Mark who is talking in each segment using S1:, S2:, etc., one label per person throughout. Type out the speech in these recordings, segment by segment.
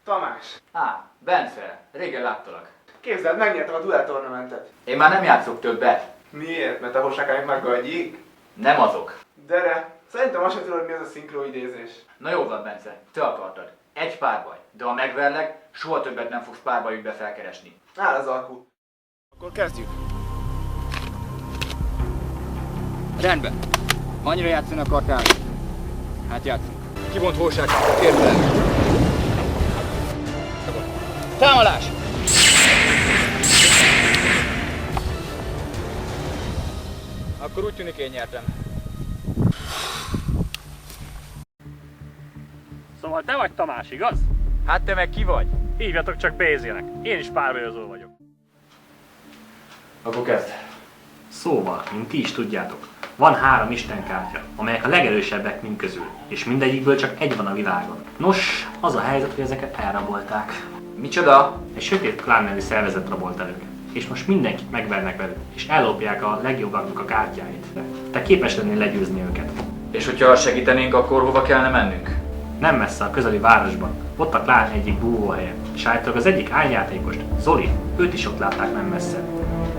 S1: Tamás.
S2: Bence, régen láttalak.
S1: Képzeld, megnyertem a duel tornamentet.
S2: Én már nem játszok többet.
S1: Miért? Mert a hosakáig meggagyik?
S2: Nem azok.
S1: Dere, szerintem azt sem tudod, mi az a szinkroidézés.
S2: Na jó van, Bence, te akartad. Egy párbaj. De ha megverlek, soha többet nem fogsz párbajükbe felkeresni.
S1: Áll az alkú. Akkor kezdjük.
S3: Rendben. Annyira játszani akartál? Hát játszunk. Kivont hóságát, térd fel. Támadás! Akkor úgy tűnik, én nyertem.
S4: Szóval te vagy Tamás, igaz?
S3: Hát te meg ki vagy?
S4: Hívjatok csak Bézének. Én is párbajozó vagyok.
S2: Akkor kezd.
S5: Szóval, mint ti is tudjátok, van 3 istenkártya, amelyek a legerősebbek mind közül, és mindegyikből csak egy van a világon. Nos, az a helyzet, hogy ezeket elrabolták.
S2: Micsoda?
S5: Egy sötét klán nevű szervezet rabolt el őket, és most mindenkit megvernek velük, és ellopják a legjobbaknak a kártyáit. Te képes lennél legyőzni őket.
S2: És hogyha segítenénk, akkor hova kellene mennünk?
S5: Nem messze a közeli városban, ott a klán egyik búvóhelye, és állítólag az egyik áljátékost, Zoli, őt is ott látták nem messze.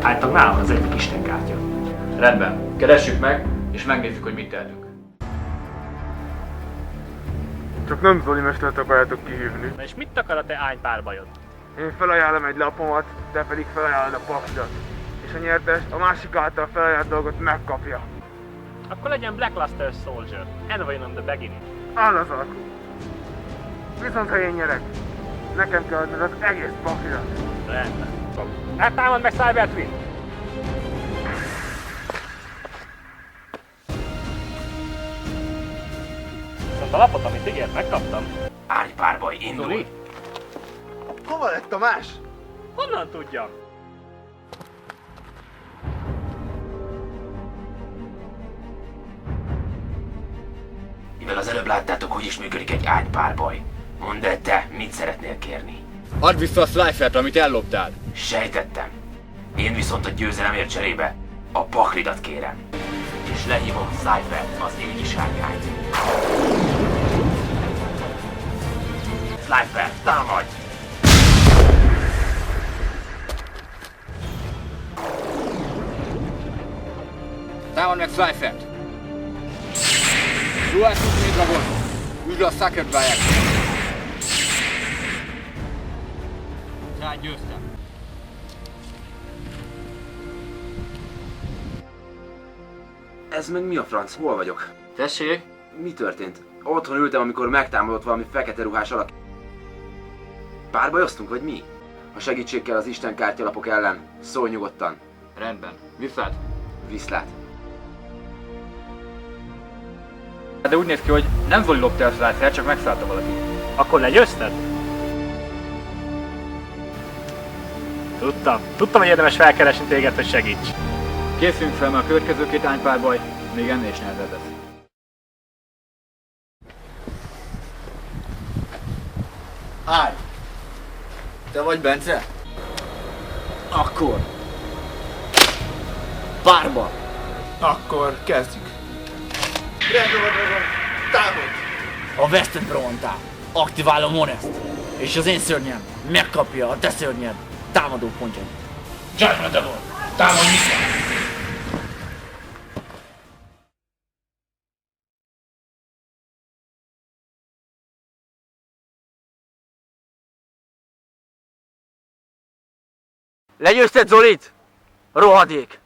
S5: Állítólag nálam az egyik istenkártya.
S2: Rendben, keressük meg, és megnézzük, hogy mit tehetünk.
S1: Csak nem Zoli mestert akarjátok kihívni.
S4: Na és mit akar a te ánypárbajod?
S1: Én felajánlom egy lapomat, te pedig felajánlod a paklidat. És a nyertes a másik által felajánlott dolgot megkapja.
S4: Akkor legyen Blackluster Soldier. Envoy on the beginning.
S1: Áll az alkú. Viszont ha én nyerek, nekem kell adnod az egész paklidat.
S4: Rendben. Hát támad meg Cyber Twin! Viszont a lapot, amit ígért, megkaptam.
S3: Ánypárbaj, indul!
S4: Zoli?
S1: Hova lett Tamás?
S4: Honnan tudjam?
S3: Mivel az előbb láttátok, hogy is működik egy ánypárbaj. Mondd el te, mit szeretnél kérni? Add vissza a Slifer-t, amit elloptál. Sejtettem. Én viszont a győzelemért cserébe a paklidat kérem. És lehívom Slifer-t, az égi sárkányt. Slifer, támadj! Támad meg Slifer-t! Ruhás Ultimate Dragon! Üsd le a Sacred Briar-t! Rágyőztem!
S6: Ez meg mi a franc? Hol vagyok?
S2: Tessék?
S6: Mi történt? Otthon ültem, amikor megtámadott valami fekete ruhás alak. Párbajoztunk, vagy mi? Ha segítség kell az Isten kártyalapok ellen, szólj nyugodtan.
S2: Rendben. Viszlát?
S6: Viszlát.
S3: De úgy néz ki, hogy nem Zoli lopta el a Slifer, csak megszállta valaki.
S4: Akkor legyőzted? Tudtam, hogy érdemes felkeresni téged, hogy segíts.
S3: Készüljünk fel, mert a következő 2 ánypárbaj még ennél is nehezebb lesz.
S7: Állj! Te vagy Bence? Akkor! Párba!
S1: Akkor kezdjük. Rendben van, támad!
S7: A vesztet rohantál! Aktiválom Monest! És az én szörnyem megkapja a te szörnyed támadó pontjait. Judgment Dragon! Támadj vissza!
S8: Legyőzted Zolit? Rohadék!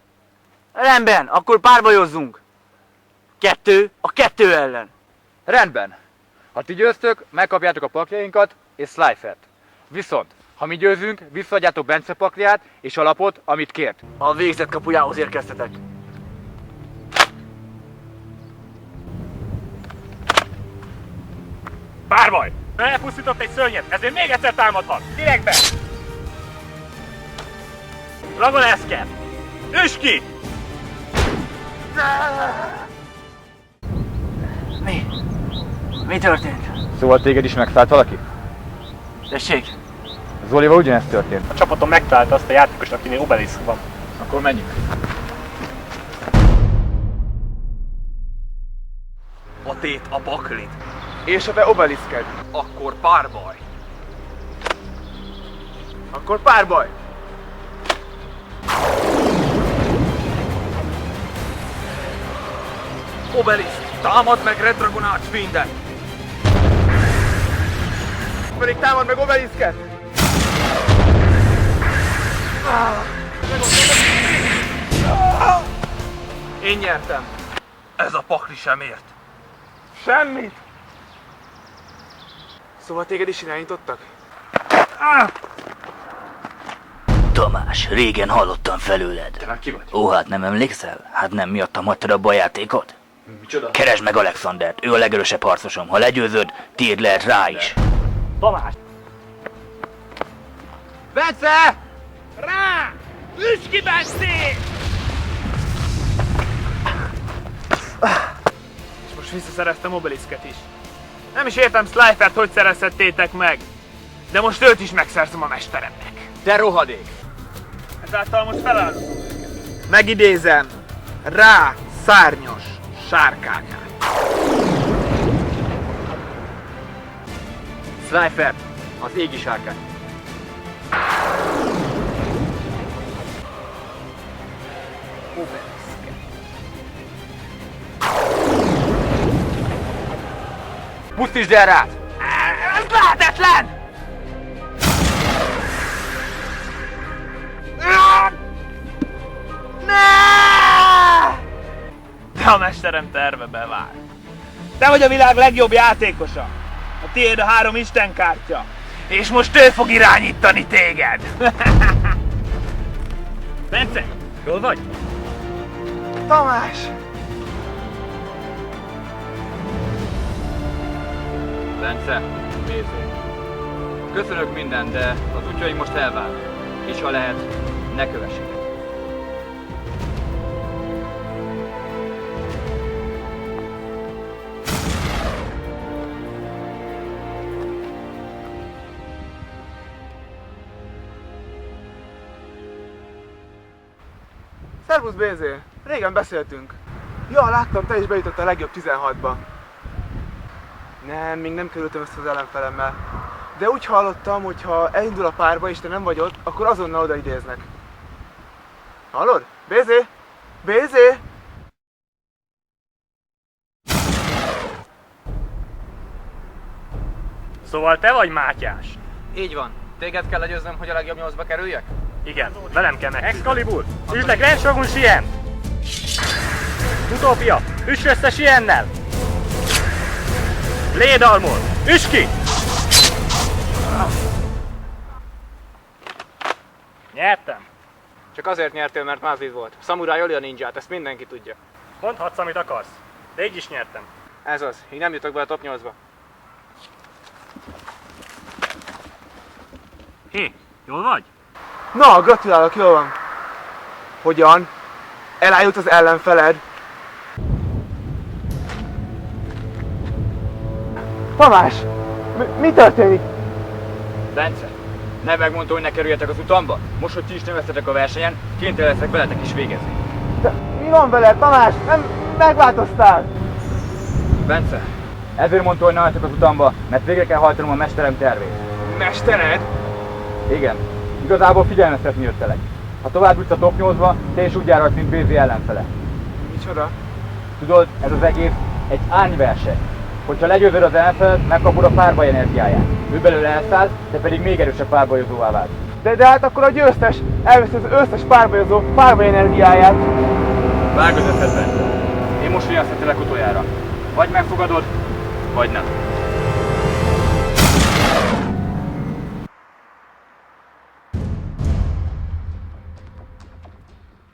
S8: Rendben, akkor párbajozzunk! 2 a 2 ellen.
S3: Rendben. Ha ti győztök, megkapjátok a pakjainkat és Slifer-t. Viszont, ha mi győzünk, visszaadjátok Bence pakját és a lapot, amit kért.
S8: A végzet kapujához érkeztetek.
S4: Párbaj! Elpusztított egy szörnyet, ezért még egyszer támadhat! Direkt be! Dragon Esker! Üss ki!
S8: Mi történt?
S3: Szóval téged is megszállt valaki?
S8: Tessék?
S3: Zolival ugyanezt történt.
S4: A csapatom megtalálta azt a játékost, akinél Obelisk van.
S3: Akkor menjünk.
S8: A tét a paklit.
S1: És a te Obelisked.
S8: Akkor párbaj.
S1: Akkor párbaj!
S8: Obelisk, támad meg Red Dragon Archfiendet!
S1: Pedig támad meg Obelisket! Én nyertem.
S8: Ez a pakli sem ért.
S1: Semmit! Szóval téged is irányítottak?
S7: Tamás, régen hallottam felőled.
S2: Te már ki vagy?
S7: Ó, hát nem emlékszel? Hát nem miattam hagytad abba a játékot?
S2: Micsoda?
S7: Keresd meg Alexandert, ő a legerősebb harcosom. Ha legyőzöd, tiéd lehet rá is.
S5: Tamás!
S8: Bence! Rá! Üss ki, Bence!
S1: És most visszaszereztem Obelisket is. Nem is értem, Slifer-t hogy szerezhettétek meg. De most őt is megszerzem a mesteremnek.
S8: De rohadék!
S1: Ezáltal most feláldozom őket. Megidézem. Rá szárnyas sárkányát.
S2: Slifer, az égi sárkány. Pusztítsd el rád!
S8: Ez lehetetlen!
S1: De a mesterem terve bevált. Te vagy a világ legjobb játékosa. A tiéd a 3 istenkártya. És most ő fog irányítani téged.
S5: Bence! Jól vagy?
S1: Tamás!
S2: Bence, Bézé. Köszönök mindent, de az útjaink most elválnak. És ha lehet, ne kövessék.
S1: Szervusz Bézé! Régen beszéltünk. Ja, láttam, te is bejutottál a legjobb 16-ba. Nem, még nem kerültem össze az ellenfelemmel. De úgy hallottam, hogy ha elindul a párba és te nem vagy ott, akkor azonnal odaidéznek. Hallod? Bézé! Bézé!
S5: Szóval te vagy Mátyás?
S8: Így van. Téged kell legyőznöm, hogy a legjobb 8-ba kerüljek?
S5: Igen, velem kell meg. Excalibur! Üzleg Grand Shogun Sien! Utópia! Üss össze Siennel! Blade Armor! Üss ki! Nyertem!
S8: Csak azért nyertél, mert Mázid volt. Samurai öli a ninját, ezt mindenki tudja.
S5: Mondhatsz, amit akarsz, de így is nyertem.
S8: Ez az, így nem jutok be a top 8-ba.
S5: Hé, jól vagy?
S1: Na, gratulálok, jól van. Hogyan? Elájult az ellenfeled? Tamás! Mi történik?
S2: Bence, ne megmondta, hogy ne kerüljetek az utamba? Most, hogy ti is nem vesztetek a versenyen, kénytelen leszek veletek is végezni.
S1: De mi van veled, Tamás? Nem megváltoztál?
S2: Bence, ezért mondta, hogy ne álljatok az utamba, mert végre kell hajtanom a mesterem tervét.
S1: Mestered?
S2: Igen, igazából figyelmeztetni jöttelek. Ha tovább jutsz a top 8-ba, te is úgy járhatsz, mint BZ ellenfele.
S1: Micsoda?
S2: Tudod, ez az egész egy árnyverseny. Hogyha legyőzöd az ellenfelet, megkapod a párbaj energiáját. Ő belőle elszáll, te pedig még erősebb párbajozóvá válsz.
S1: De hát akkor a győztes elveszi az összes párbajozó párbaj energiáját.
S2: Vágözötted, Bence. Én most figyelmeztetelek utoljára. Vagy megfogadod, vagy nem.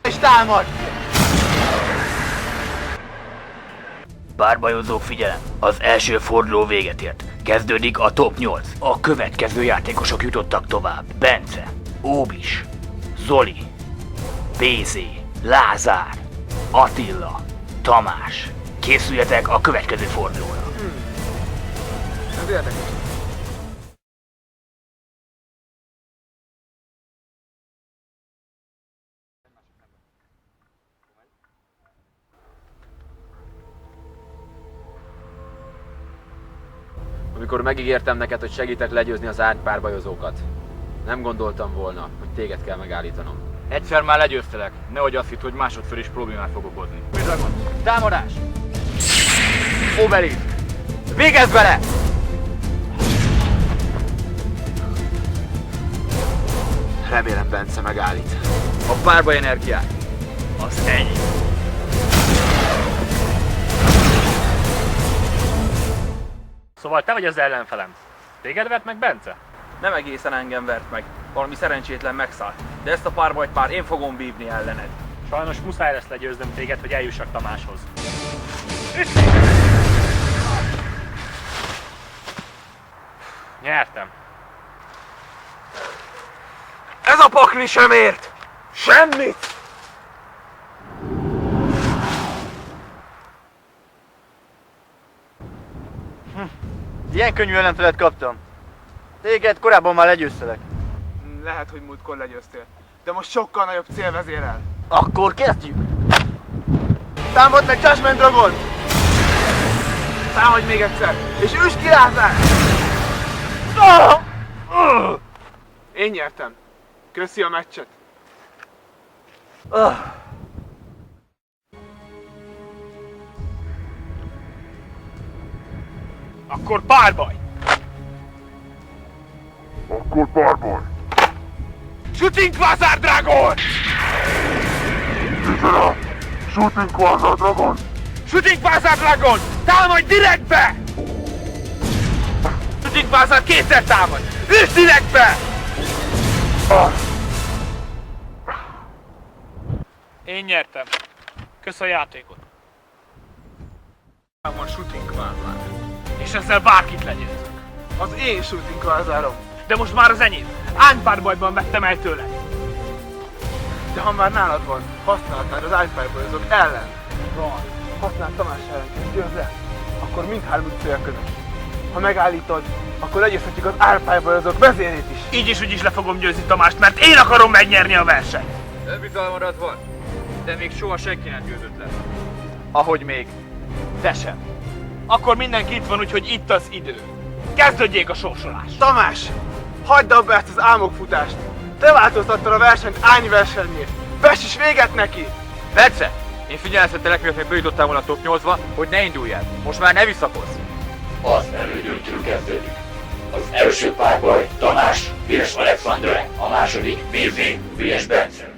S1: És támad!
S7: Párbajozók, figyelem! Az első forduló véget ért. Kezdődik a top 8. A következő játékosok jutottak tovább. Bence, Óbis, Zoli, BZ, Lázár, Attila, Tamás. Készüljetek a következő fordulóra.
S1: Ez érdekes.
S6: Amikor megígértem neked, hogy segítek legyőzni az árnypárbajozókat. Nem gondoltam volna, hogy téged kell megállítanom.
S2: Egyszer már legyőztelek, nehogy azt hitt, hogy másodszor is problémát fog okozni. Támadás! Obelisk! Végezz vele!
S6: Remélem Bence megállít.
S2: A párbaj energiát! Az ennyi!
S4: Szóval te vagy az ellenfelem. Téged vert meg Bence?
S8: Nem egészen engem vert meg. Valami szerencsétlen megszállt. De ezt a párbajt már én fogom vívni ellened.
S4: Sajnos muszáj lesz legyőznöm téged, hogy eljussak Tamáshoz. Nyertem.
S1: Ez a pakli sem ért! Semmit!
S2: Ilyen könnyű ellenfelet kaptam. Téged korábban már legyőztelek.
S1: Lehet, hogy múltkor legyőztél, de most sokkal nagyobb cél vezérel.
S2: Akkor kezdjük!
S1: Támad meg Judgment Dragon! Támadj még egyszer, és üss ki Lázár! Én nyertem. Köszi a meccset.
S4: Akkor párbaj! Shooting Quasar Dragon! Shooting Quasar Dragon! Támadj direktbe! Shooting Quasar kétszer támad! Üss direktbe! Én nyertem. Kösz a játékot. Van Shooting Quasar. És ezzel bárkit legyőzök.
S1: Az én Shooting Quasarom.
S4: De most már az enyém. Ánypárbajban vettem el tőle.
S1: De ha már nálad van, használtál az ánypárbajozók ellen. Használd Tamás ellen, és győzd le. Akkor mindhármuk célja közös. Ha megállítod, akkor legyőzhetjük az árpárbajozók vezérét is.
S4: Így is úgy is le fogom győzni Tamást, mert én akarom megnyerni a versenyt.
S2: Önbizalmarad van, de még soha senki nem győzött le. Ahogy még te sem.
S4: Akkor mindenki itt van, úgyhogy itt az idő. Kezdődjék a sorsolás.
S1: Tamás! Hagyd abba ezt az álmokfutást! Te változtattad a versenyt ányversennyé! Vess is véget neki!
S2: Bence! Én figyelmeztettelek, miért még bejutottál volna a top 8-ba, hogy ne indulj el. Most már ne visszakozz!
S7: Az elődöntő kezdődik. Az első párbaj Tamás vs. Alexandre, a második VV vs. Bence.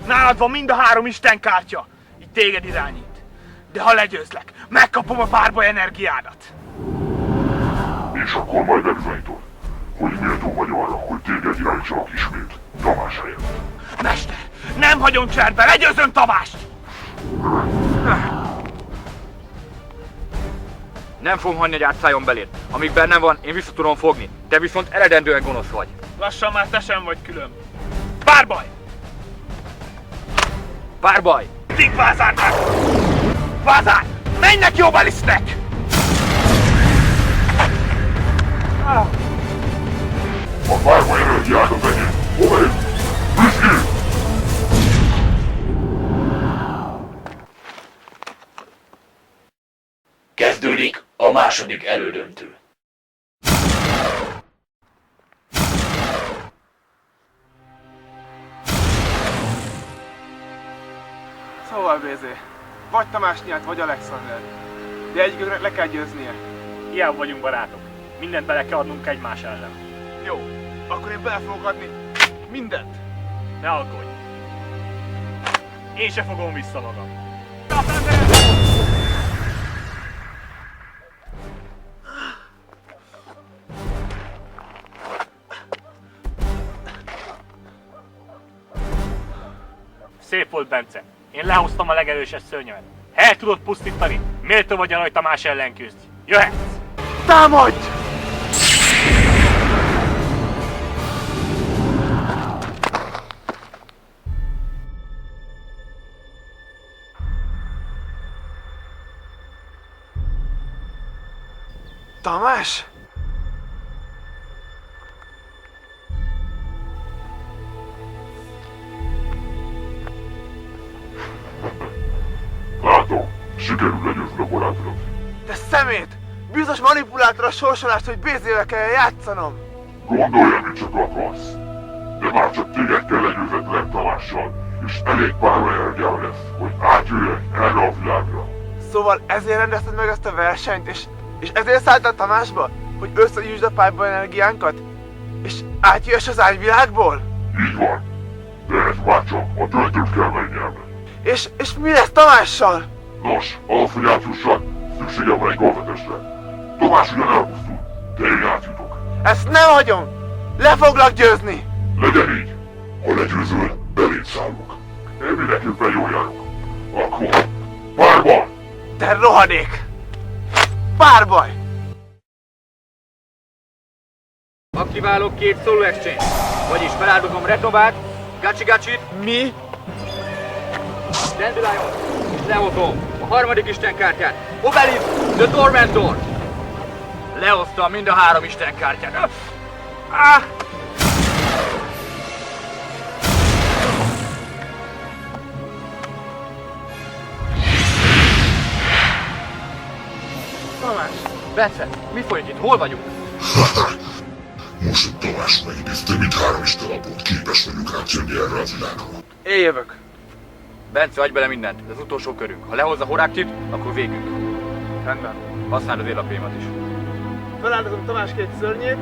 S4: Nálad van mind a három istenkártya. Így téged irányít. De ha legyőzlek, megkapom a párbaj energiádat.
S9: És akkor majd bebizonyítod, hogy méltó vagy arra, hogy téged irányítsalak ismét Tamás helyett.
S4: Mester, nem hagyom cserbe, legyőzöm Tamást!
S2: Nem fogom hagyni, hogy átszálljon beléd. Amíg bennem van, én vissza tudom fogni. Te viszont eredendően gonosz vagy.
S4: Lassan már te sem vagy külön. Párbaj!
S2: Párbaj!
S4: Tik Quasarnak! Quasar! Menj neki Obelisknek!
S9: A párbaj energiát az enyém! Obelisk! Viszki!
S7: Kezdődik a második elődöntő.
S1: Szóval BZ, vagy Tamás nyert, vagy Alexander. De egyikükre le kell győznie.
S4: Ilyen vagyunk barátok. Mindent bele kell adnunk egymás ellen.
S1: Jó, akkor én bele fogok adni mindent.
S4: Ne aggódj. Én se fogom vissza magam. Szép volt, Bence. Én lehoztam a legerősebb szörnyemet. Ha el tudod pusztítani, méltó vagy arra, hogy Tamás ellen küzdj. Jöhetsz!
S1: Támadj! Tamás?
S9: Látom, sikerül legyőzni a barátodat.
S1: Te szemét! Biztos manipuláltad a sorsolást, hogy BZ-vel kell játszanom!
S9: Gondolj, amit csak akarsz. De már csak téged kell legyőzetlen Tamással, és elég pár energiára lesz, hogy átjöjjek erre a világra.
S1: Szóval ezért rendezted meg ezt a versenyt, és ezért szálltál Tamásba? Hogy összegyűjtsd a pipeból energiánkat? És átjöjjess az ányvilágból?
S9: Így van. De ez már csak a döntőt kell menjem.
S1: És mi lesz Tamással?
S9: Nos, ahhoz, hogy átjussak, szükségem van egy golfetesre. Tamás ugyan elpusztul, de én átjutok.
S1: Ezt nem hagyom! Le foglak győzni!
S9: Legyen így. Ha legyőzöl, beléd szállok. Én mindenképpen jól járok. Akkor, párban!
S1: Te rohadék! Párbaj!
S2: Aktiválok 2 solo exchange. Vagyis feláldozom Retobát, Gachi-Gachit,
S1: Mi?
S2: Dandelion, és lehozom a harmadik istenkártyát, Obelisk, The Tormentor. Lehoztam mind a 3 istenkártyát.
S1: Tamás!
S2: Bence, mi folyik itt? Hol vagyunk?
S9: Most, hogy Tamás megidézte, mint 3 istenlapot, képes vagyunk átjönni erre a világra.
S1: Én jövök.
S2: Bence, adj bele mindent, ez az utolsó körünk. Ha lehozza Horáktit, akkor végünk.
S1: Rendben.
S2: Használd az élapémat is.
S1: Feláldozom Tamás 2 szörnyét,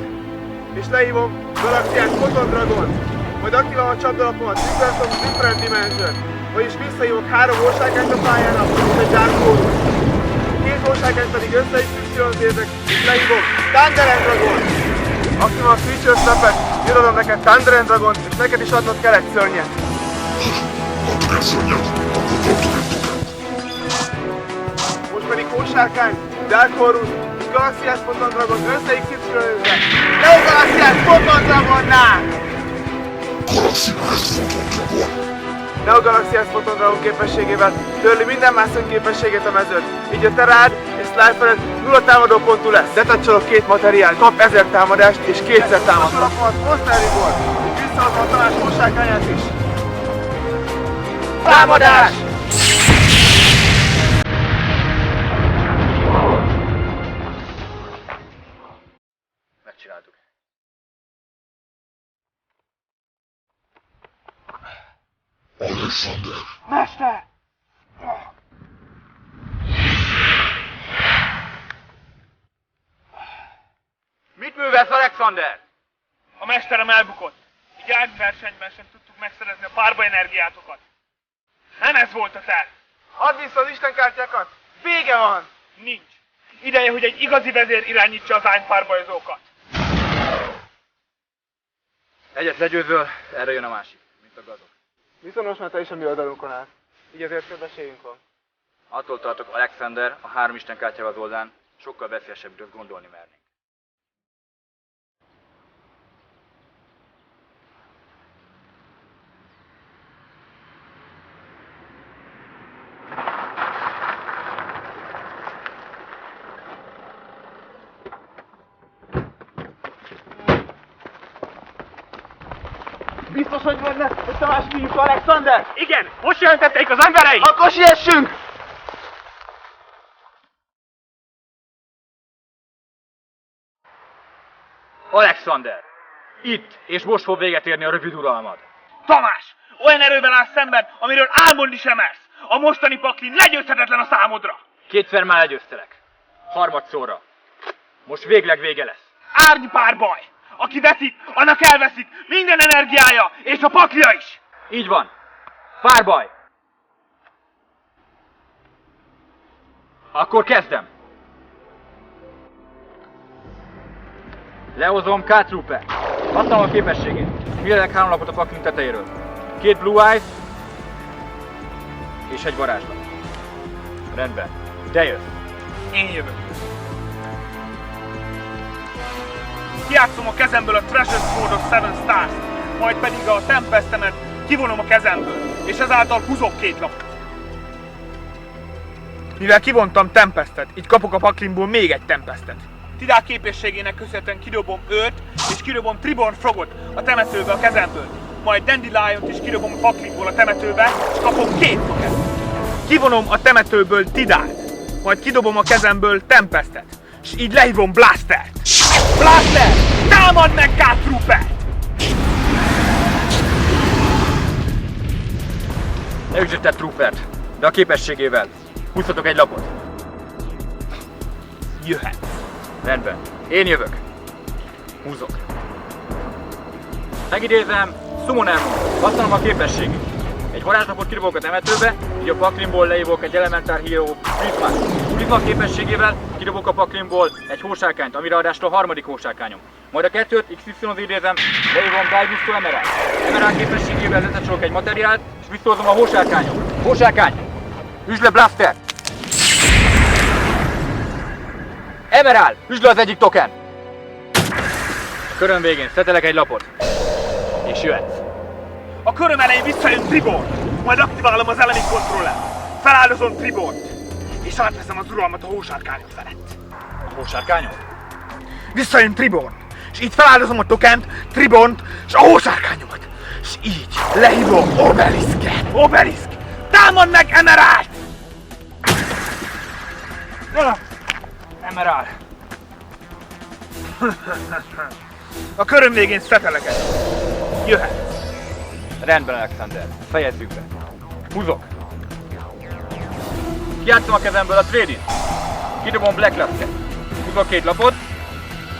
S1: és lehívom Galaxiás Photon Dragont. Majd aktiválom a csapdalapomat, Reverse of Different Dimension. Vagyis visszahívok 3 országányt a pályának, és egy Dark Horus. 2 országányt pedig összeinkluszionzézek, és lehívom Thunder and Dragon. Aktiválom a Creature Snap-et, irodom neked Thunder and Dragont, és neked is adnod kell egy szörnyet.
S9: Adtok egy szörnyet, akkor kaptok egy tokent.
S1: Most pedig Hósárkány, Dark Horus és Galaxiás Photon Dragon összeinkluszionzézve. Leo Galaxiás Photon Dragonnál!
S9: Galaxiás Photon Dragon.
S1: Neo Galaxiás Photon Dragon képességével törli minden más képességét a mezőt. Így a te rád és Slifered 0 támadópontú lesz. Detacsolok 2 materiál, kap 1000 támadást és 2-szer támadhat. Csapalapomat Monster Reborn, és visszahozom a Tamás Hósárkányát is. Támadás!
S2: Megcsináltuk.
S9: Alexander.
S1: Mester!
S2: Mit művelsz, Alexander?
S4: A mesterem elbukott. Így árnyversenyben sem tudtuk megszerezni a párba energiátokat. Nem ez volt a terv.
S1: Add vissza az istenkártyákat! Vége van!
S4: Nincs. Ideje, hogy egy igazi vezér irányítsa az ánypárbajozókat.
S2: Egyet legyőzöl, erre jön a másik, mint a gazok.
S1: Viszont most már te is a mi oldalunkon állsz. Így azért több esélyünk van.
S2: Attól tartok, Alexander, a 3 istenkártyával az oldalán sokkal veszélyesebb, mint azt gondolni mernénk.
S1: Biztos, hogy benne, hogy Tamás fiúk Alexander?
S4: Igen, most jelentették az emberei!
S1: Akkor siessünk!
S2: Alexander! Itt és most fog véget érni a rövid uralmad.
S4: Tamás! Olyan erővel állsz szemben, amiről álmodni sem mersz! A mostani paklin legyőzhetetlen a számodra!
S2: 2-szer már legyőztelek. Harmadszorra. Most végleg vége lesz.
S4: Árnypárbaj! Aki veszít, annak elveszít minden energiája, és a paklia is!
S2: Így van. Párbaj! Akkor kezdem. Lehozom K-Trooper. Használom a képességét. Művelek 3 lapot a paklin tetejéről. 2 Blue Eyes és egy varázslat. Rendben. Te jössz.
S4: Én jövök. Kijátszom a kezemből a Treasure Sword of Seven Stars, majd pedig a Tempestemet kivonom a kezemből, és ezáltal húzok 2 lapot. Mivel kivontam Tempestet, így kapok a paklimból még egy Tempestet. Tidál képességének köszönhetően kidobom őt, és kidobom Triborn Frogot a temetőbe a kezemből. Majd Dandeliont is kidobom a paklimból a temetőbe, és kapok 2 Poket. Kivonom a temetőből Tidált. majd kidobom a kezemből Tempestet, és így lehívom Blastert. Blaster! Támad meg K-Troopert!
S2: Ne ügyötted Troopert, de a képességével. Húzhatok egy lapot.
S4: Jöhet.
S2: Rendben. Én jövök. Húzok. Megidézem, Summoner Mode. Használom a képességét. Egy varázslapot kidobok a temetőbe, így a paklimból leívok egy Elementar Hero Prismát. Prisma képességével kidobok a paklimból egy hósárkányt, ami ráadásul a harmadik hósárkányom. Majd a kettőt XY-z idézem, leívom Guidance Emerald. Emerald képességével letecsolok egy materiált, és visszahozom a hósárkányom. Hósárkány! Üsd le Blaster! Emerald! Üsd le az egyik token! Körön végén szetelek egy lapot. És jöhetsz.
S4: A köröm elején visszajön Tribord, majd aktiválom az elemi kontrollert. Feláldozom Tribort, és átveszem az uralmat a hósárkányok felett.
S2: A hósárkányom?
S4: Visszajön Tribord, és így feláldozom a tokent, Tribont és a hósárkányomat. És így lehívom Obelisket. Obelisk! Támad meg Emerald!
S2: Emerald!
S4: A köröm végén szeteleket. Jöhet.
S2: Rendben, Alexander. Fejezzük be. Húzok. Kijátszom a kezemből a Trading. Kidobom Blacklist-et. Húzok 2 lapot.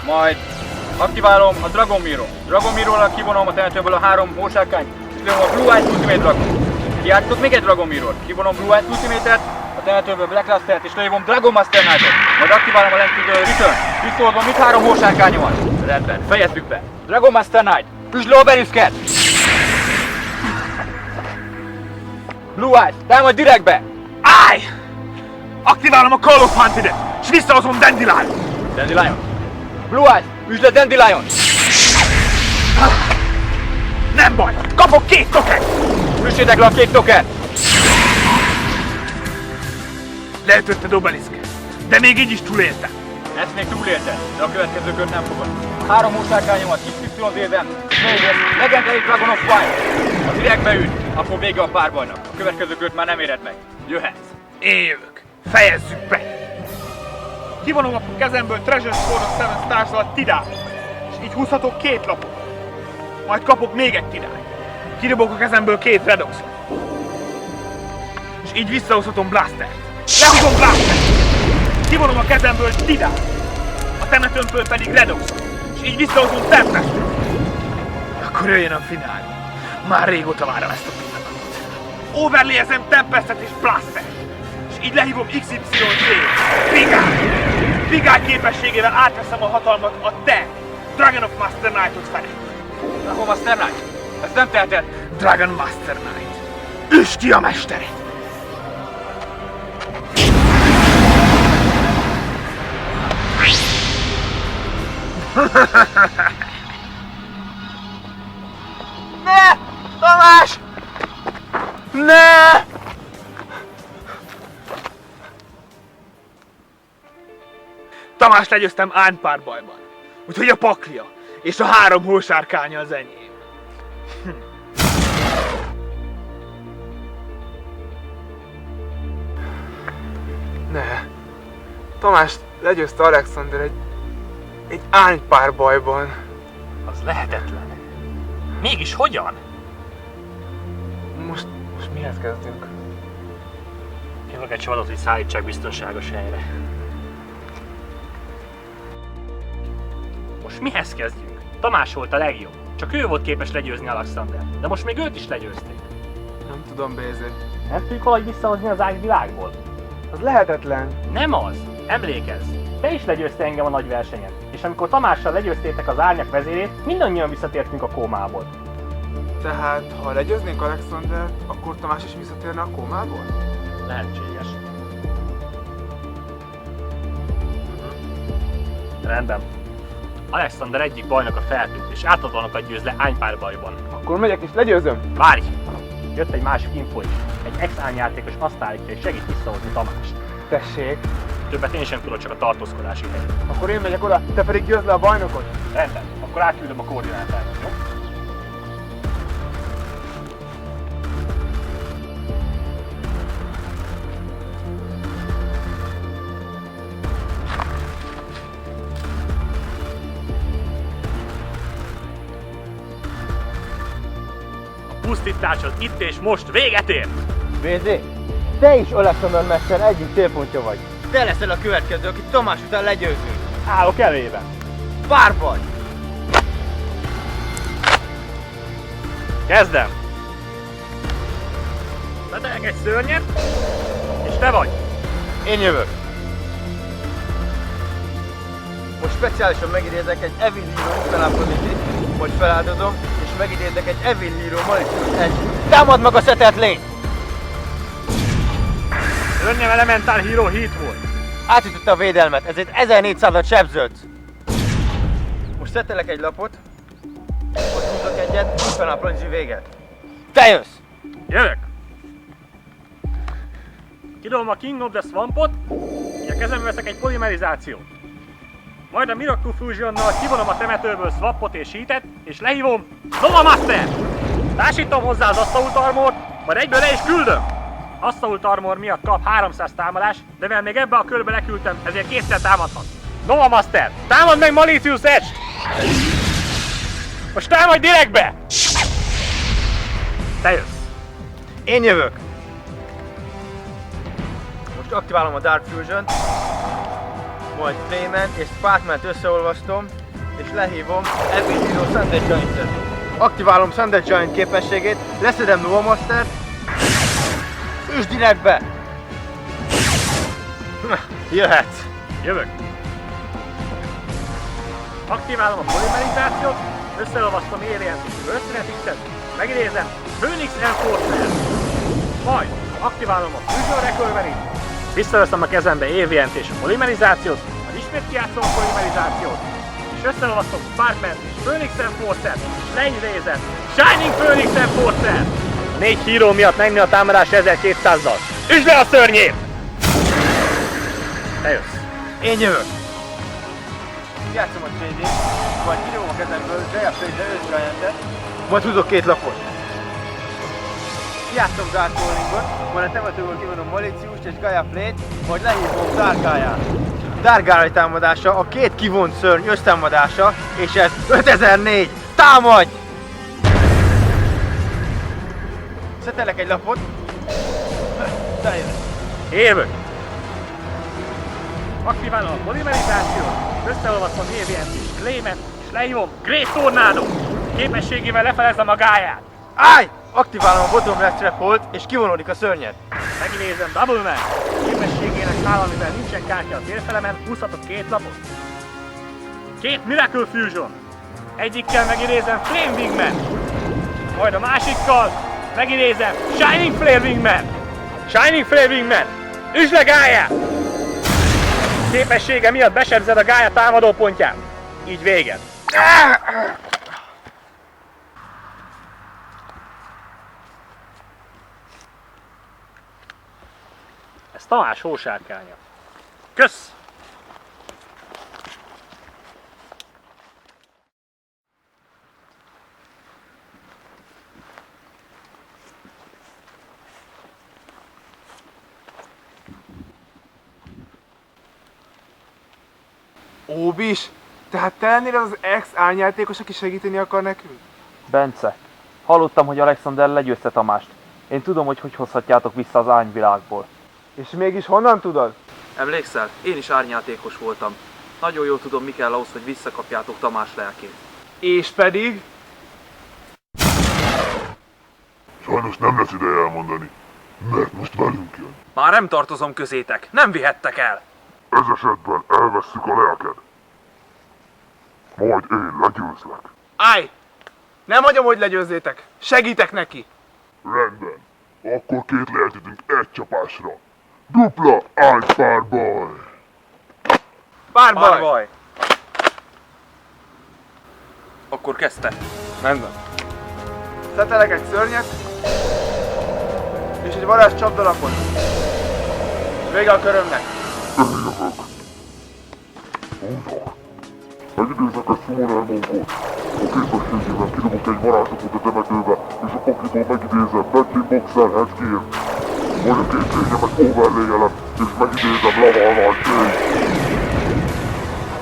S2: Majd aktiválom a Dragon Mirror. Dragon Mirror-ral kivonom a temetőből a 3 hósárkányt. És lőm a Blue Eyes Ultimate Dragon. Kijátszott még egy Dragon Mirror. Kivonom Blue Eyes Ultimate-et, a temetőből Blacklist-et, és lővom Dragon Master Knight-ot. Majd aktiválom a Length Return. Visszahozom mit 3 hósárkányomat. Rendben, fejezzük be. Dragon Master Knight. Üsd le Obelisket! Blue Eyes, támadj direktbe!
S4: Állj! Aktiválom a Call of Hunted-et, és visszahozom Dandelion!
S2: Dandelion! Blue Eyes, üsd le Dandelion!
S4: Nem baj, kapok 2 token!
S2: Üssétek le a 2 token!
S4: Leütötted Obelisk, de még így is túléltem.
S2: Ezt még túlélted, de a következő kört nem fogod. 3 hósárkányomat XY-zézem, és végez Legendary Dragon of Fire! Ha direktbe üt, akkor vége a párbajnak. A következő kört már nem éred meg. Jöhetsz!
S4: Én jövök. Fejezzük be! Kivonom a kezemből Treasure Sword of Seven Stars-zal Tidát, és így húzhatok 2 lapot. Majd kapok még egy Tidát. Kidobok a kezemből 2 Redoxot. És így visszahozhatom Blastert. Lehúzom Blastert! Kivonom a kezemből Tidát, a temetőmből pedig Redoxot. És így visszahozom Tempestet. Akkor jöjjön a finálé. Már régóta várom ezt a pillanatot. Overlayezem Tempestet és Blastert. És így lehívom XYZ Pigály képességével átveszem a hatalmat a te Dragon of Master Knight-ot felé.
S2: Dragon Master Knight? Ezt nem teheted!
S4: Dragon Master Knight! Üsd ki a mestered!
S1: Ne! Tamás! Ne!
S4: Tamást legyőztem ánypárbajban, úgyhogy a paklia és a 3 hósárkánya az enyém.
S1: Ne. Tamást legyőzte Alexander egy ánypárbajban.
S5: Az lehetetlen. Mégis hogyan?
S1: Most mihez kezdünk?
S5: Hívok egy csapatot, hogy szállítsák biztonságos helyre. Most mihez kezdjünk? Tamás volt a legjobb. Csak ő volt képes legyőzni Alexander. De most még őt is legyőzték.
S1: Nem tudom, Bézé.
S5: Nem tudjuk valahogy visszahozni az ágyvilágból?
S1: Az lehetetlen.
S5: Nem az! Emlékezz! Te is legyőzte engem a nagy versenyen. És amikor Tamással legyőztétek az árnyak vezérét, mindannyian visszatértünk a kómából.
S1: Tehát, ha legyőznénk Alexandert, akkor Tamás is visszatérne a kómából?
S5: Lehetséges. Rendben. Alexander egyik bajnoka feltűnt, és átadónokat győz le ánypárbajban.
S1: Akkor megyek és legyőzöm?
S5: Várj! Jött egy másik info is. Egy ex-ányjátékos azt állítja, hogy segít visszahozni Tamást.
S1: Tessék.
S5: Többet én sem tudok, csak a tartózkodási helyet.
S1: Akkor én megyek oda, te pedig győzd le a bajnokot.
S5: Rendben, akkor átküldöm a koordinátákat, jó? pusztításod itt és most véget ért!
S10: BZ, te is Alexander Mester egyik célpontja vagy. Te leszel a következő, akit Tamás után legyőzünk.
S5: Állok elében!
S10: Párbaj!
S5: Kezdem! Betelek egy szörnyet, és te vagy!
S10: Én jövök. Most speciálisan megidézek egy Evil Hero Utalapodit, majd feláldozom, és megidézek egy Evil Hero Malicious Edge. Támad meg a szetelt lény!
S5: Szörnyem Elemental Hero Heat volt.
S10: Átütötte a védelmet, ezért 1400-at sebződsz. Most szettelek egy lapot, most húzok egyet, útvan a plonzsi véget. Te jössz!
S5: Jövök! Kidobom a King of the Swampot, így a kezembe veszek egy polimerizációt. Majd a Miracle Fusionnal kivonom a temetőből Swampot és Heatet, és lehívom Nova Master! Társítom hozzá az Assault Armort, majd egyből le is küldöm! Assault Armor miatt kap 300 támadás, de mivel még ebbe a körbe leküldtem, ezért kétszer támadhat. Nova Master, támad meg Malicious Edge-t! Most támadj direktbe! Te jössz!
S10: Én jövök! Most aktiválom a Dark Fusion, majd Flame-en és Sparkman-t összeolvasztom, és lehívom Evil Hero Sundead Giant-et. Aktiválom Sundead Giant képességét, leszedem Nova Master-t, üsd direktbe! Jöhetsz!
S5: Jövök! Aktiválom a polimerizációt, összeolvasztom Alien Mercenary-et, megidézem Phoenix Enforcer! Majd aktiválom a Fusion Recovery-t, visszaveszem a kezembe Alien-t és a polimerizációt, majd ismét kijátszom a polimerizációt, és összeolvasztom Sparkman és Phoenix Enforcer-t, és leidézem Shining Phoenix Enforcer! A 4 híró miatt megnő a támadás 1200-zal. Üsd le a szörnyét! Te jössz!
S10: Én jövök! Játszom a 3D-t, majd kinyomom a kezemből Jaya Plate-re 5 Giant-et, majd húzok 2 lapot. Játszom Dark Calling-ot, majd a temetőből kivonom Malicious-t és Gaia Plate, majd lehívom Dark Gaia-t. Dark Gaia támadása a 2 kivont szörny össztámadása, és ez 5004! Támadj! Szettelek egy lapot. Te jössz!
S5: Jövök! Aktiválom a polimerizációt, összeolvasztom Alien-t és Claim-et, és lehívom Great Tornado! Képességével lefelezem a gáját!
S10: Állj! Aktiválom a Bottom Left Trap Hold, és kivonódik a szörnyet.
S5: Megnézem Double Man! Képességének hála, mivel nincsen kártya a térfelemen, húzhatok 2 lapot. 2 Miracle Fusion! Egyikkel megidézem Flame Wingman! Majd a másikkal megidézem Shining Flare Wingman! Shining Flare Wingman! Üsd le gáját! Képessége miatt besebzed a gája támadó pontját. Így véged. Ez Tamás hósárkánya. Kösz!
S1: Óbis, tehát te lennél az ex-árnyjátékos, aki segíteni akar nekünk?
S8: Bence, hallottam, hogy Alexander legyőzte Tamást. Én tudom, hogy hozhatjátok vissza az árnyvilágból.
S1: És mégis honnan tudod?
S8: Emlékszel? Én is árnyjátékos voltam. Nagyon jól tudom, mi kell ahhoz, hogy visszakapjátok Tamás lelkét.
S1: És pedig?
S9: Sajnos nem lesz ideje elmondani, mert most velünk jön.
S8: Már nem tartozom közétek, nem vihettek el!
S9: Ez esetben elvesszük a lelked. Majd én legyőzlek.
S1: Állj! Nem hagyom, hogy legyőzzétek! Segítek neki!
S9: Rendben. Akkor 2 lelt ütünk egy csapásra. Dupla ágypárbaj!
S1: Párbaj!
S8: Akkor kezdte.
S1: Rendben. Szettelek egy szörnyet, és egy varázs csapdalapot. És vége a körömnek.
S9: Örülök. Húzok. Megidézek egy Summoner Monkot. A képességével kidobok egy varázslatot a temetőbe, és a pakliból megidézem Bentley Boxer Headgear. Majd a 2 lényemet overlay-elem, és megidézem Lavalval Chain.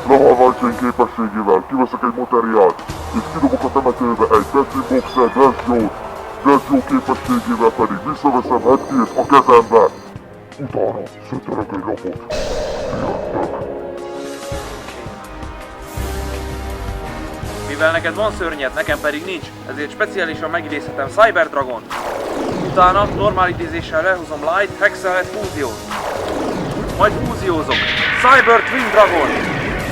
S9: Lavalval Chain képességével kiveszek egy materiált, és kidobok a temetőbe egy Bentley Boxer Glass Joe-t, Glacio képességével pedig visszaveszem Headgear-t a kezembe. Utána szötörök egy lapot. Fiattak.
S8: Mivel neked van szörnyed, nekem pedig nincs, ezért speciálisan megidézhetem Cyber Dragon. Utána normál idézéssel lehozom Light, Hexelhet, fúziót. Majd fúziózok. Cyber Twin Dragon!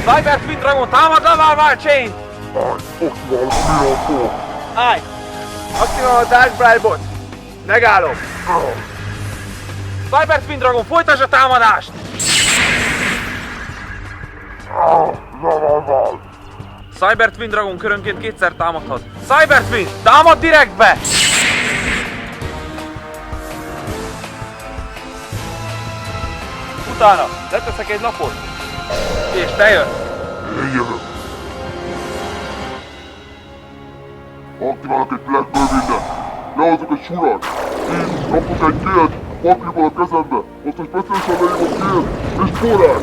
S8: Cyber Twin Dragon, támad Laval Chain!
S9: Aktiválom a Miracle!
S1: Állj! Aktiválom a Dark Bride-bot! Megállom!
S8: Cyber Twin Dragon, folytasd a támadást!
S9: Laval!
S8: Cyber Twin Dragon körönként kétszer támadhat. Cyber Twin, támad direktbe! Utána leteszek egy lapot. És te jössz.
S9: Én jövök. Aktiválok egy Black Whirlwindet. Lehozok egy surat. Így kapok egy gélt a pakliból a kezembe. Aztán speciálisan leívom gélt és forrás.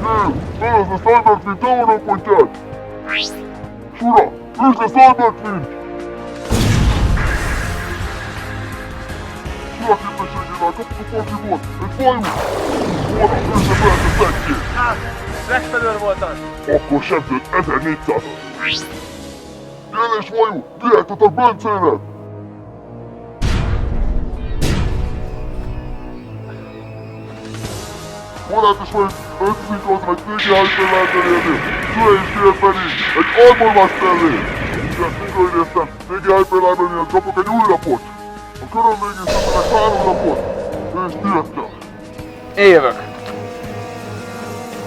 S9: Gél, felezd a Cyber Twin támadópontját. Sura, üsd a Cyber Twin! Sura képességével kapok a pakliból egy fajút. Forrás, összefelezd a szegét.
S1: Blackfeather volt az!
S9: Akkor sebződ 1400-at! Gél és vajú, vihettetek Bencének! Forrátos vajú, összesítva egy TG Hyper lehet elérni! Szüle és Gél pedig egy Armor Masternél! De mindig idéztem, TG Hyper Library-nél kapok egy új lapot! A körön végén szedtenek 3 lapot! És tiédtek!
S8: Én jövök.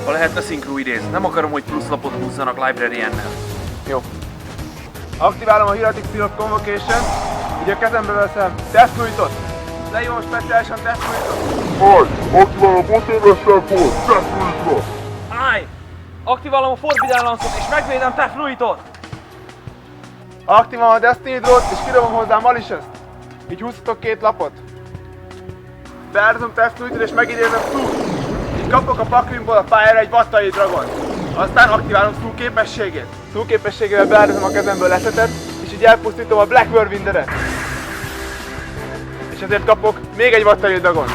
S8: Ha lehetne szinkru idéz, nem akarom, hogy plusz lapot húzzanak Librariannel.
S1: Jó. Aktiválom a Hieratic Seal of Convocation, így a kezembe veszem Death Fluidot. Leívom speciálisan Death Fluidot.
S9: Állj! Aktiválom a Bottomless Force! Death Fluidra!
S8: Állj! Aktiválom a Forbidden Lance-ot és megvédem te Fluidot!
S1: Aktiválom a Destiny Draw-t és kidobom hozzá Malicious-t. Így húzhatok 2 lapot. Beáldozom Death Fluidot és megidézem Flu-t. Így kapok a paklimból a pályára egy vattai dragon. Aztán aktiválom Flu képességét. Flu képességével beáldozom a kezemből eszetet, és így elpusztítom a Black Whirlwindet. És ezért kapok még egy vattai dragon.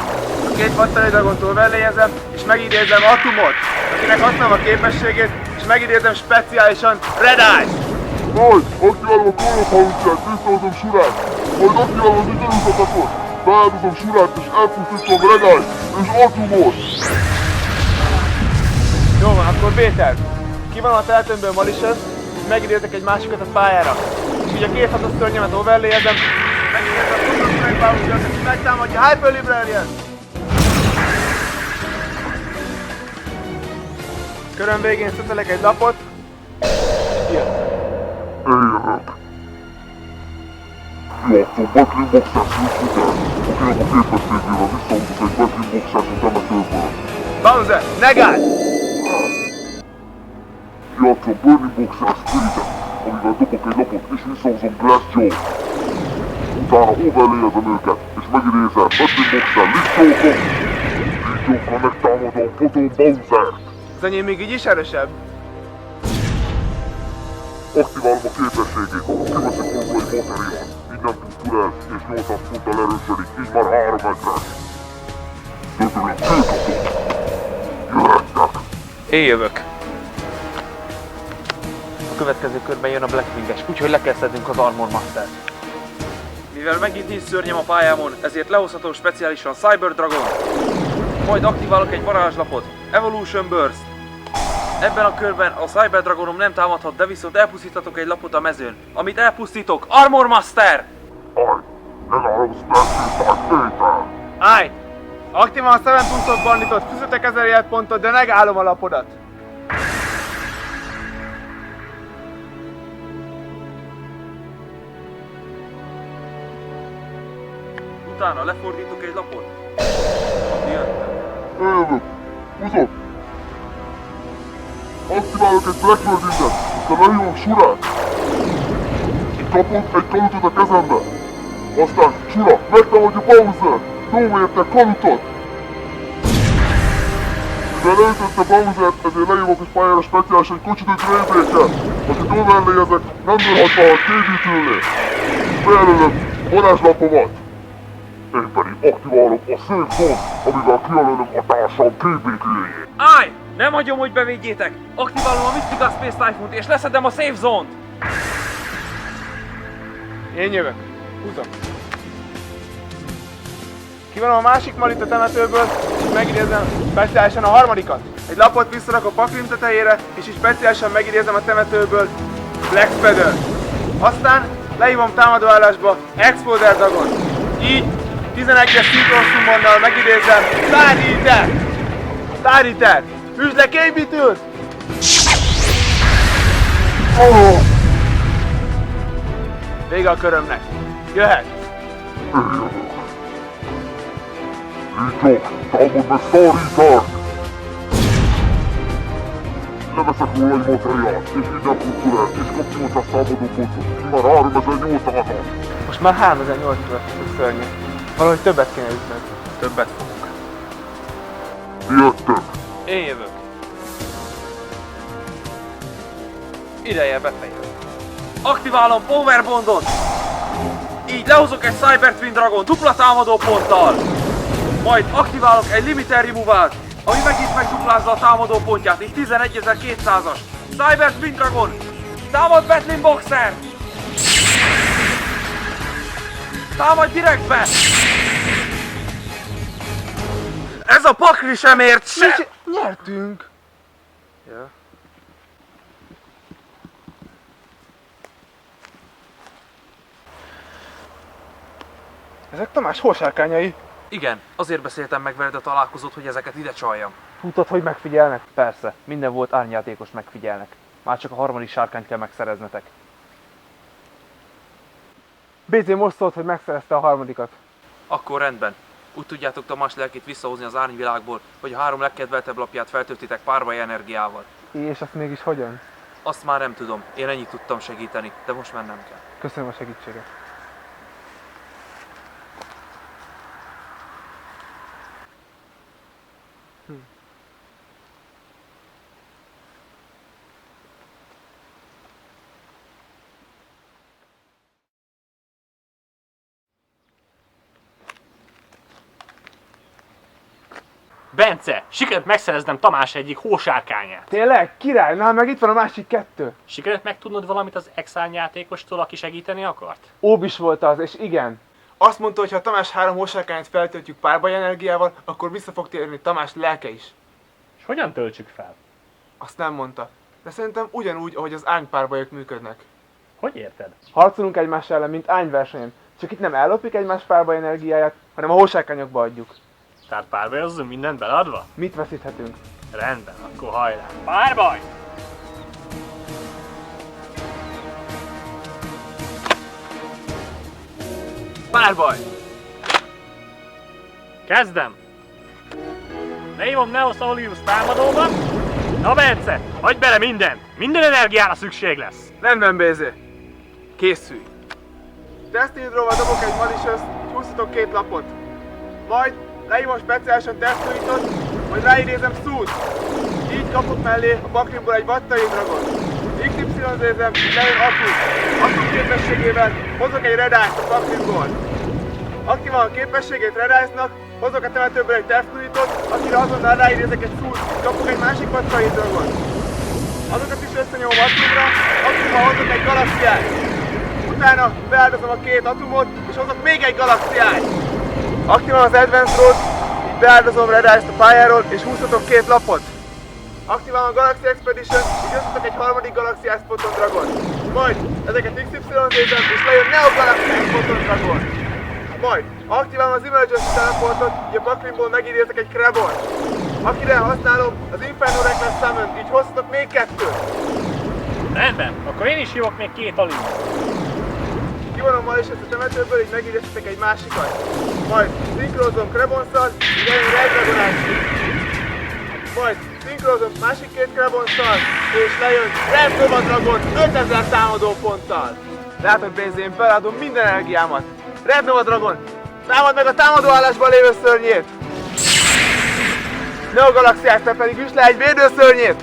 S1: A 2 vattai dragontól velléjezem, és megidézem Atumot, akinek használom a képességét, és megidézem speciálisan Red Eyes.
S9: Majd aktiválom a Call of House-et, visszahozom Surát. Majd aktiválom az Icarus-atakot. Beáldozom Surát és elpusztítom Red Eyes és Atumot.
S1: Jó van, akkor B-terv. Kivan a tehetőmből Malicious, és megidézek egy másikat a pályára. És így a 2 hatos szörnyemet overlayezem, megidézem a Super Strike Bouncer-t, és megtámadja Hyper Librarian. Körön végén szötelek egy lapot, és jött.
S9: Én játszom Battling Boxer Switch után, akinek a képességével visszahúzok egy Battling Boxert a temetőből.
S1: Bowser, negálj!
S9: Játszom Burning Boxer Spirit-et, amivel dobok egy lapot és visszahozom Glacio. Utána overlayezem őket, és megidézem Battling Boxer Lichjókon. Lichjókkal megtámadom Photon Bowsert.
S1: Az enyém még így is erősebb.
S9: Aktiválom a képességét, kiveszik hozzá egy Material, így nem pusztul el, és 800 ponttal erősödik, így már 3 ezres. Döbölök 2 lapot. Jöhettek!
S8: Én jövök. A következő körben jön a Blackwing-es, úgyhogy le kell szednünk az Armor Master-t. Mivel megint nincs szörnyem a pályámon, ezért lehozhatom speciálisan Cyber Dragon. Majd aktiválok egy varázslapot, Evolution Burst. Ebben a körben a Cyber Dragonom nem támadhat, de viszont elpusztíthatok egy lapot a mezőn. Amit elpusztítok, Armor Master!
S9: Állj! Legalább Special Type
S1: Állj! Aktiválom a 7 Tools of Banditot, fűzöttek 1000 életpontot, de megállom a lapodat.
S8: Utána lefordítok egy lapot. Jöttem.
S9: Jövök! Húzok! Aktiválok egy Black Whirlwindet, aztán lehívom Surát. Így kapok egy kalutot a kezembe. Aztán Sura megtámadja Bowser! Jó érte kalutot! Mivel leütötte Bowsert, ezért lehívok egy pályára speciálisan egy kocsit egy Raybreaker, akit overlayezek, nem dőlhat valahogy KD tőle. Bejelölöm Varázslapomat! Én pedig aktiválom a Safe Zone, amivel kijelölöm a társam képvétőjét.
S8: Állj! Nem hagyom, hogy bevédjétek! Aktiválom a Mystical Space Typhoon-t és leszedem a Safe Zone-t!
S1: Én jövök. Húzom. Kivonom a másik malit a temetőből, és megidézem speciálisan a harmadikat. Egy lapot visszarak a paklim tetejére, és így speciálisan megidézem a temetőből Black Feather. Aztán lehívom támadóállásba Exploder Dragon. Így 11-es szinkronszumonnal megidézem Stariter! Stariter! Üsd le képítőt! Vége a körömnek. Jöhet!
S9: Lícsok, támad meg Stariter! Leveszek róla egy materiált, és minden kultúrát, és kap 800 támadó pontot. Már 3800-as.
S1: Most már 3800 szörnyű. Valahogy többet kéne ütnöd.
S8: Többet fogunk.
S9: Jöttek.
S8: Én jövök. Ideje befejezni. Aktiválom Overbondot! Így lehozok egy Cyber Twin Dragon dupla támadó ponttal. Majd aktiválok egy Limiter Removal-t, ami megint megduplázza a támadó pontját, így 11200-as. Cyber Twin Dragon! Támad Battling Boxer! Támadj direktbe! Ez a pakli sem ért se!
S1: Nyertünk! Ja. Ezek Tamás hósárkányai.
S8: Igen, azért beszéltem meg veled a találkozót, hogy ezeket ide csaljam.
S1: Tudtad, hogy megfigyelnek?
S11: Persze, minden volt árnyjátékos megfigyelnek. Már csak a harmadik sárkányt kell megszereznetek.
S1: BZ most szólt, hogy megszerezte a harmadikat.
S8: Akkor rendben. Úgy tudjátok Tamás lelkét visszahozni az árnyvilágból, hogy a 3 legkedveltebb lapját feltöltitek párbaj energiával.
S1: És azt mégis hogyan?
S8: Azt már nem tudom, én ennyit tudtam segíteni, de most mennem kell.
S1: Köszönöm a segítséget.
S5: Bence, sikerült megszereznem Tamás egyik hósárkányát.
S1: Tényleg? Király? Na, meg itt van a másik 2.
S5: Sikerült megtudnod valamit az ex-árnyjátékostól, aki segíteni akart?
S1: Óbis volt az, és igen. Azt mondta, hogy ha Tamás 3 hósárkányát feltöltjük párbaj energiával, akkor vissza fog térni Tamás lelke is.
S5: És hogyan töltsük fel?
S1: Azt nem mondta. De szerintem ugyanúgy, ahogy az ánypárbajok működnek.
S5: Hogy érted?
S1: Harcolunk egymás ellen, mint ányversenyen. Csak itt nem ellopjuk egymás párbaj energiáját, hanem a hósárkányokba adjuk.
S5: Tehát párbajozzunk mindent beladva?
S1: Mit veszíthetünk?
S5: Rendben, akkor hajrá. Párbaj!
S8: Párbaj!
S5: Kezdem! Lehívom Neos Aulius támadóba. Na Bence, adj bele mindent! Minden energiára szükség lesz!
S1: Rendben, BZ. Készülj! Tesztildróval dobok egy malicious, és húzhatok 2 lapot. Majd lehívom speciálisan tesztújítot, majd ráidézem Szút. Így kapok mellé a paklimból egy vattai dragon. XY-zézem, így lejön Atus. Atus képességével hozok egy Red Eyes a paklimból. Aktiválom a képességét Red Eyes-nak, hozok a temetőből egy tesztújítot, akire azonnal ráidézek egy Szút, így kapok egy másik vattai dragon. Azokat is összenyomom Atumra, Atummal hozok egy galaxiát. Utána beáldozom a 2 atomot, és hozok még egy galaxiát. Aktiválom az Advance Road, így beáldozom Red Eyes-t a pályáról, és húzhatok 2 lapot. Aktiválom a Galaxy Expedition, így összetok egy harmadik Galaxiás Photon Dragon. Majd ezeket XY-zézem, és lejön Neo Galaxiás Photon Dragon. Majd aktiválom az Emergency Teleportot, így a paklimból megidézek egy Krabon. Akire használom az Inferno Reckless Summon, így hozhatok még 2.
S5: Rendben, akkor én is hívok még 2 alimot.
S1: Kivonom ma is ezt a temetőből, így megidéztetek egy másikat. Majd szinkrózom Krabonszal, így eljön Red Dragonite. Majd szinkrózom másik 2 Krabonszal, és lejön Red Nova Dragon 5000 támadó ponttal. Látod, BZ, én feladom minden energiámat. Red Nova Dragon, támad meg a támadóállásban lévő szörnyét! Neo Galaxiás, te pedig üsd le egy védőszörnyét!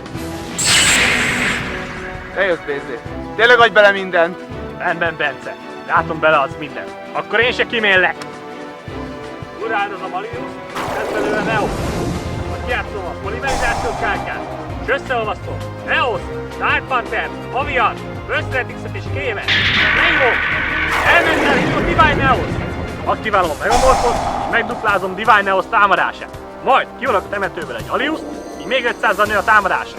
S1: Eljössz, BZ. Tényleg adj bele mindent!
S5: Rendben, Bence. Látom bele az minden. Akkor én se kiméllek. Urádozom a Linux, ez belőle Neos. Majd kijátszom a polimerizációs kártyát, és összeolvasztom Neos, Dark Panther, Avian, Burst X-et és Kémet. Leírom! Elmentel hívom Divine Neos! Aktiválom a Megamorphot, és megduplázom Divine Neos támadását. Majd kiolok a temetőből egy Aliust, így még 500-zal nő a támadása.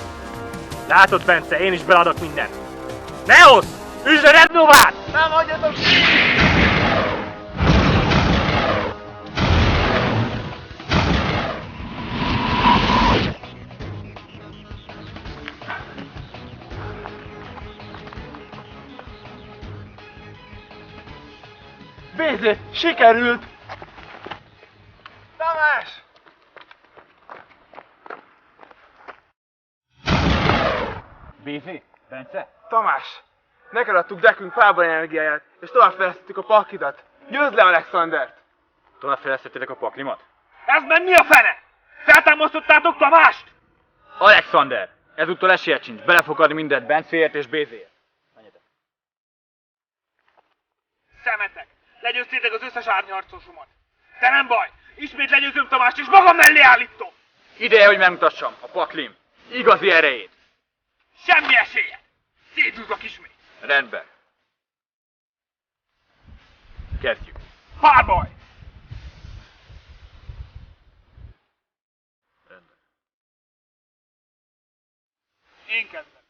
S5: Látod, Bence, én is beladok mindent. Neos! Üsd a Red Novát! Nem hagyjatok!
S1: BZ, sikerült! Tamás!
S2: BZ? Bence?
S1: Tamás! Neked adtuk Dekünk fából energiáját, és továbbfejlesztettük a paklidat. Győzd le Alexandert!
S2: Továbbfejlesztettétek a paklimat?
S4: Ez meg mi a fene? Feltámasztottátok Tamást?
S2: Alexander! Ezúttal esélyed sincs, bele fog adni mindent Bencéért és BZ-ért.
S4: Szemetek! Legyőztétek az összes árnyharcosomat. De nem baj! Ismét legyőzöm Tamást, és magam mellé állítom!
S2: Ideje, hogy megmutassam a paklim igazi erejét.
S4: Semmi esélye! Szétúzok ismét!
S2: Rendben. Kezdjük.
S4: Párbaj!
S2: Rendben.
S4: Én kezdem.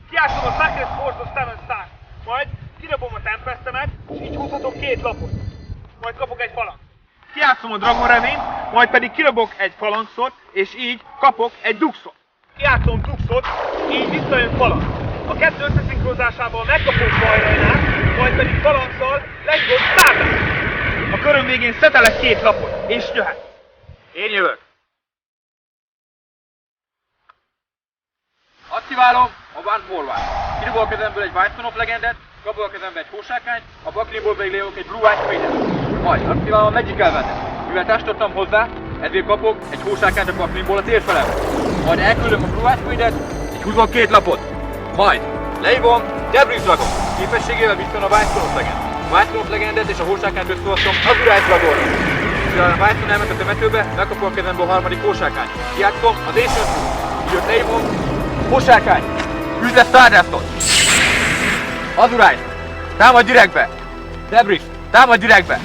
S4: Kiállom a Sacred Force-os Seven Stars, majd kirabom a Tempestemet, és így húzhatok 2 lapot. Majd kapok egy falanc. Kijátszom a Dragon Reményt, majd pedig kirabok egy falancot, és így kapok egy Duxot. Kijátszom Duxot, így visszajön falanc. A 2 összeszinkronizásával megkapom Bajrajnát, majd pedig falanccal lehívom Stardust. A köröm végén szetelek 2 lapot, és jöhet.
S2: Én jövök. Aktiválom a One Forward. Kirúgom a kezemből egy White Stone of Legendet, kapok a kezembe egy hósárkányt, a paklimból pedig lévok egy Blue Eyes Maiden. Majd aktiválom a Magic Elvendet. Mivel társadtam hozzá, ezért kapok egy hósárkányt a paklimból a térfelembe. Majd elküldöm a Blue Eyes Maidet, így húzom 2 lapot. Majd leívom Debris Dragon. Képességével visszajön a White Stone of Legend. White Stone of Legendet és a hósárkányt összehoztam az Azure Eyes Dragonra. Mivel a White Stone elment a temetőbe, megkapom a kezemből a harmadik hósárkányt. Kijátszom az Ancient Rune. Így ott leívom hósárkány! Üsd le Stardustot! Azure Eyes! Támadj direktbe! Debris! Támadj direktbe!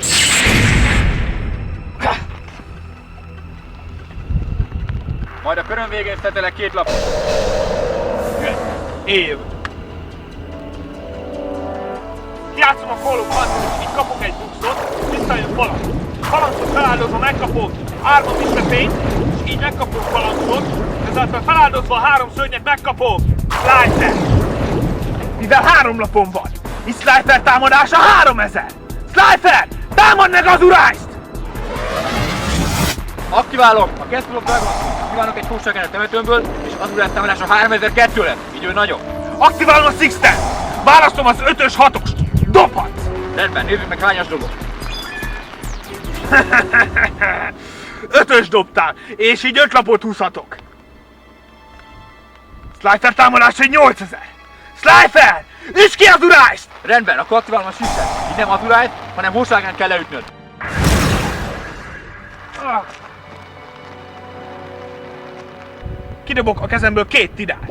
S2: Majd a körön végén szetelek 2 lapot.
S4: Én jövök. Kijátszom a Call of Hunter, és így kapok egy Duxot, visszajön falanc. Falancot feláldozva megkapom Armor Mislepényt, és így megkapom falancot, ezáltal feláldozva a 3 szörnyet megkapom Slifer. Mivel 3 lapom van, és Slifer támadása 3000! Slifer! Támad meg az Azure-t!
S2: Aktiválom a Castle of Dragon, aktiválok egy hósárkányt a temetőmből, és Azure támadása 3002 lesz, így ő nagyobb.
S4: Aktiválom a Sixten! Választom az 5-ös 6-ost! Dobhatsz!
S2: Rendben, nézzük meg hányas dobok.
S4: 5-ös dobtál, és így 5 lapot húzhatok. Slifer támadása 8000! Slifer! Üsd ki az Azure-t!
S2: Rendben, akkor aktiválom a Shiftet. Így nem Azure-t, hanem hósárkányt kell leütnöd.
S4: Kidobok a kezemből 2 Tidát,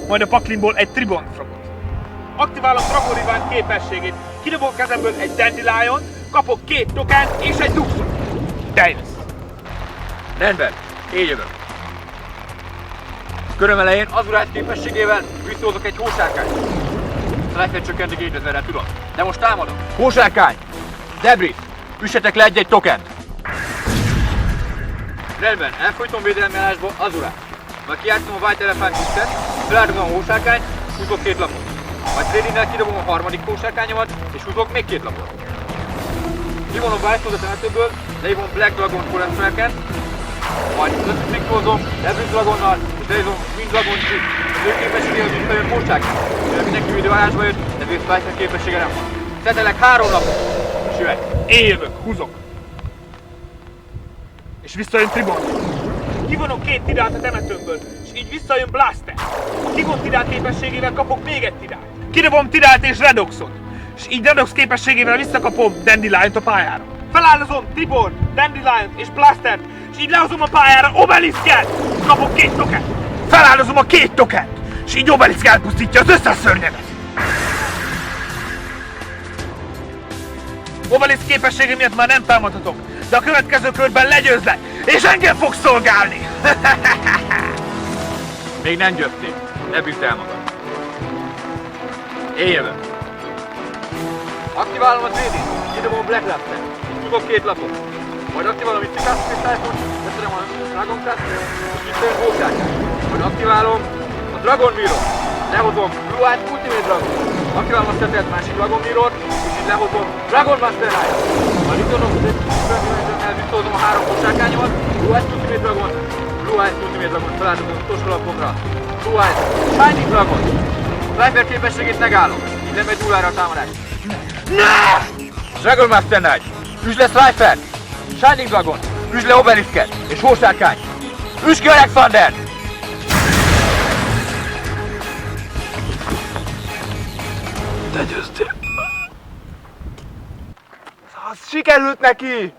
S4: majd a paklimból egy Tribon Frogot. Aktiválom Dragon Revive képességét, kidobok a kezemből egy Dandelion, kapok 2 tokent és egy Duxot. Davis.
S2: Rendben, én jövök. Köröm elején Azure képességével visszahozok egy hósárkányt. Slifer csökkenti 2000-re, tudom. De most támadok. Hósárkány! Debris! Üssetek le egy-egy tokent! Rendben, elfolytom védelmi állásba Azure. Majd kijátszom a White Elephant Shiftet, feláldom a hósárkányt, húzok 2 lapot. Majd Tradinnel kidobom a harmadik hósárkányomat, és húzok még 2 lapot. Kivonom White Stone a temetőből, leívom Black Dragon Forest Falcon, majd összeszinkrózom Debris Dragonnal, és leívom Wind Dragon Shift. Az ő képességével visszajön hósárkány. Mivel mindenki videóállásba jött, ezért Slifer képessége nem van. Szetelek 3 lapot, és jöhet.
S4: Én jövök, húzok. És visszajön Tribon. Kivonok 2 Tidát a temetőmből, és így visszajön Blaster. A kivont Tidát képességével kapok még egy Tidát. Kidobom Tidát és Redoxot. és így Redox képességével visszakapom Dandeliont a pályára. Feláldozom Tibor, Dandeliont és Blastert, és így lehozom a pályára Obeliszket! Kapok 2 tokent! Feláldozom a 2 tokent! És így Obeliszk elpusztítja az összes szörnyeget! Obeliszk képessége miatt már nem támadhatok, de a következő körben legyőzlek, és engem fogsz szolgálni!
S2: Még nem győzték. Ne bízd el magad. Én jövök. Aktiválom a Trédit, kidobom Black Lapset, tudok 2 lapot. Majd aktiválom itt a Castle-t, beszedem a Dragon Castle, és visszajön Hósárkát. Majd aktiválom a Dragon Mirror, lehozom Blue Eyes Ultimate Dragon. Aktiválom a szetelt másik Dragon Mirror, és így lehozom Dragon Master Knight. Majd visszaadom visszahozom a 3 Hósárkányomat, Blue Eyes Ultimate Dragon, Blue Eyes Ultimate Dragon, felállítom az utolsó lapomra. Blue Eyes Shining Dragon. Sniper képességét megállom, így nem egy nullára a támadás. Dragon Master Knight! Üsd le Strifer! Shining Dragon! Üsd le Obeliszket! És Hósárkány! Üsd ki Alexander!
S1: Te győztél. Az sikerült neki!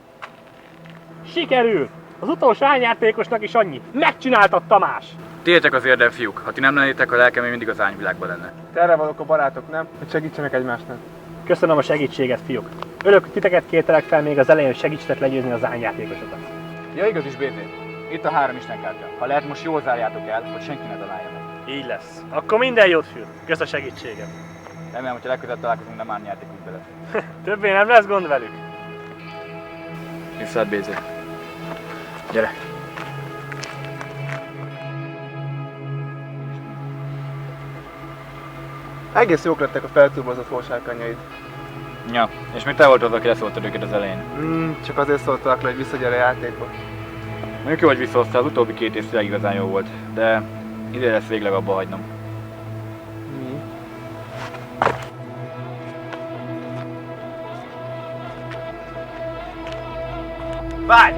S5: Sikerült! Az utolsó ányjátékosnak is annyi. Megcsináltad, Tamás!
S2: Tiétek az érdem, fiúk. Ha ti nem lennétek, a lelkem még mindig az ányvilágban lenne.
S1: Te erre valók a barátok, nem? Hogy segítsenek egymásnak.
S5: Köszönöm a segítséget, fiúk. Örülök, hogy titeket kértelek fel még az elején, hogy segítsetek legyőzni az ányjátékosokat.
S2: Ja, igaz is, BT. Itt a 3 istenkártya. Ha lehet, most jól zárjátok el, hogy senki ne találja meg.
S5: Így lesz. Akkor minden jót, fiúk. Kösz a segítséget.
S2: Remélem, hogyha legközelebb találkozunk, nem árnyjátékunk lesz.
S5: Többé nem lesz gond velük.
S2: Viszont BZ. Gyere!
S1: Egész jók lettek a feltúlbozott Hósárkányaid.
S2: Ja, és még te voltad, aki leszóltad őket az elején.
S1: Csak azért szóltak le, hogy visszagyere a játékba.
S2: Mondjuk jó, hogy visszahoztál, az utóbbi 2 év tényleg igazán jó volt, de ide lesz végleg abba hagynom.
S1: Mi?
S2: Várj!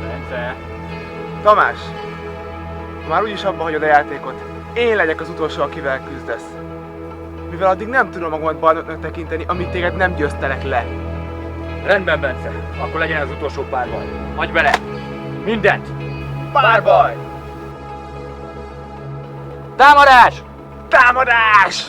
S2: Bence!
S1: Tamás! Már úgyis abba hagyod a játékot. Én legyek az utolsó, akivel küzdesz. Mivel addig nem tudom magamat bajnoknak tekinteni, amíg téged nem győztelek le.
S2: Rendben, Bence. Akkor legyen az utolsó párbaj. Adj bele! Mindent!
S1: Párbaj!
S2: Támadás!
S1: Támadás!